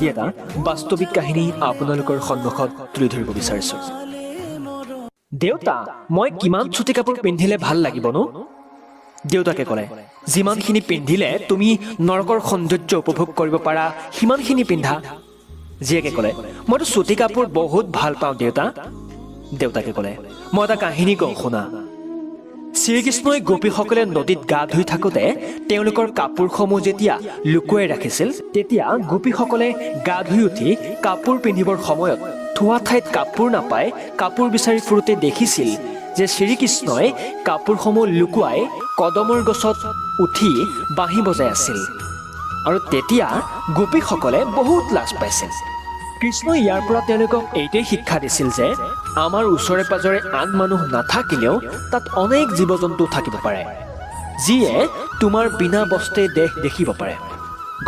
আজি এটা বাস্তৱিক কাহিনী আপোনালোকৰ সন্মুখত তুলি ধৰিব বিচাৰিছো। দেউতা, মই কিমান চুটি কাপোৰ পিন্ধিলে ভাল লাগিবনো? দেউতাকে ক'লে, যিমানখিনি পিন্ধিলে তুমি নৰকৰ সৌন্দৰ্য উপভোগ কৰিব পাৰা সিমানখিনি পিন্ধা। জীয়েকে ক'লে, মইতো চুটি কাপোৰ বহুত ভাল পাওঁ দেউতা। দেউতাকে ক'লে, মই এটা কাহিনী কওঁ শুনা। শ্ৰীকৃষ্ণই গোপীসকলে নদীত গা ধুই থাকোঁতে তেওঁলোকৰ কাপোৰসমূহ যেতিয়া লুকুৱাই ৰাখিছিল, তেতিয়া গোপীসকলে গা ধুই উঠি কাপোৰ পিন্ধিবৰ সময়ত থোৱা ঠাইত কাপোৰ নাপাই কাপোৰ বিচাৰি ফুৰোঁতে দেখিছিল যে শ্ৰীকৃষ্ণই কাপোৰসমূহ লুকুৱাই কদমৰ গছত উঠি বাঁহী বজাই আছিল। আৰু তেতিয়া গোপীসকলে বহুত লাজ পাইছিল। কৃষ্ণই ইয়াৰ পৰা তেওঁলোকক এইটোৱেই শিক্ষা দিছিল যে আমাৰ ওচৰে পাজৰে আন মানুহ নাথাকিলেও তাত অনেক জীৱ জন্তু থাকিব পাৰে, যিয়ে তোমাৰ বিনা বস্ত্ৰে দেশ দেখিব পাৰে।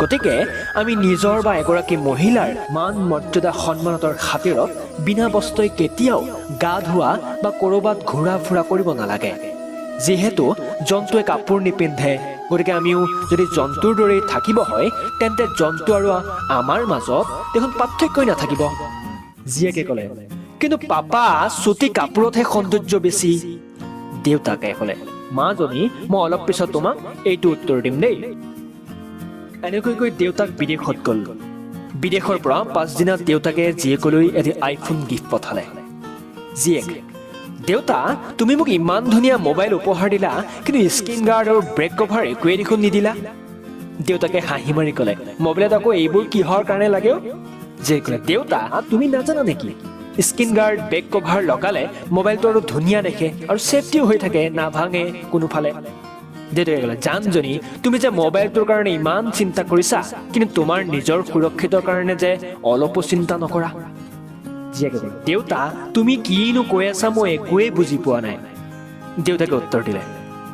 গতিকে আমি নিজৰ বা এগৰাকী মহিলাৰ মান মৰ্যাদা সন্মানৰ খাতিৰত বিনা বস্ত্ৰই কেতিয়াও গা ধোৱা বা ক'ৰবাত ঘূৰা ফুৰা কৰিব নালাগে। যিহেতু জন্তুৱে কাপোৰ নিপিন্ধে, গতিকে আমিও যদি জন্তুৰ দৰেই থাকিব হয় তেন্তে জন্তু আৰু আমাৰ মাজত দেখোন পাৰ্থক্যই নাথাকিব। জীয়েকে ক'লে, কিন্তু পাপা, চুটি কাপোৰতহে সৌন্দৰ্য বেছি। দেউতাকে ক'লে, মাজনী, মই অলপ পিছত তোমাক এইটো উত্তৰ দিম দেই। এনেকৈ কৈ দেউতাক বিদেশত গ'ল। বিদেশৰ পৰা পাছদিনা দেউতাকে জীয়েকলৈ এটি আইফোন গিফ্ট পঠালে। জীয়েক, দেউতা, তুমি মোক ইমান ধুনীয়া মোবাইল উপহাৰ দিলা, কিন্তু স্ক্ৰীণ গাৰ্ড আৰু ব্ৰেক কভাৰ একোৱেই দেখোন নিদিলা। দেউতাকে হাঁহি মাৰি ক'লে, মোবাইলত আকৌ এইবোৰ কিহৰ কাৰণে লাগে? জীয়েক ক'লে, দেউতা, তুমি নাজানা নেকি? স্ক্ৰীণ গাৰ্ড বেক কভাৰ লগালে মোবাইলটো আৰু ধুনীয়া দেখে আৰু ছেফটিও হৈ থাকে, নাভাঙে কোনোফালে। দেউতাকে ক'লে, জানজনী, তুমি যে মোবাইলটোৰ কাৰণে ইমান চিন্তা কৰিছা, কিন্তু তোমাৰ নিজৰ সুৰক্ষিতৰ কাৰণে যে অলপো চিন্তা নকৰা। জীয়েকে ক'লে, দেউতা, তুমি কিনো কৈ আছা, মই একোৱেই বুজি পোৱা নাই। দেউতাকে উত্তৰ দিলে,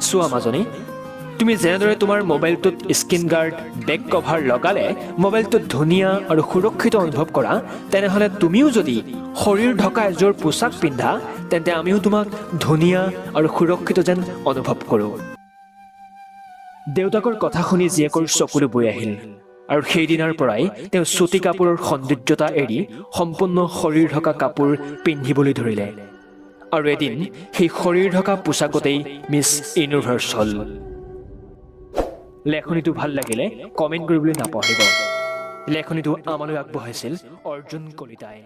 চোৱা মাজনী, তুমি যেনেদৰে তোমাৰ মোবাইলটোত স্ক্ৰীণ গাৰ্ড বেক কভাৰ লগালে মোবাইলটোত ধুনীয়া আৰু সুৰক্ষিত অনুভৱ কৰা, তেনেহ'লে তুমিও যদি শৰীৰ ঢকা এযোৰ পোছাক পিন্ধা তেন্তে আমিও তোমাক ধুনীয়া আৰু সুৰক্ষিত যেন অনুভৱ কৰোঁ। দেউতাকৰ কথা শুনি জীয়েকৰ চকুলো বৈ আহিল আৰু সেইদিনাৰ পৰাই তেওঁ চুটি কাপোৰৰ সৌন্দৰ্যতা এৰি সম্পূৰ্ণ শৰীৰ ঢকা কাপোৰ পিন্ধিবলৈ ধৰিলে। আৰু এদিন সেই শৰীৰ ঢকা পোছাকতেই মিছ ইউনিভাৰ্চ হ'ল। লেখনিটো ভাল লাগিলে কমেণ্ট কৰিবলৈ নাপাহৰিব। লেখনিটো আমালৈ আগবঢ়াইছিল অৰ্জুন কলিতাই।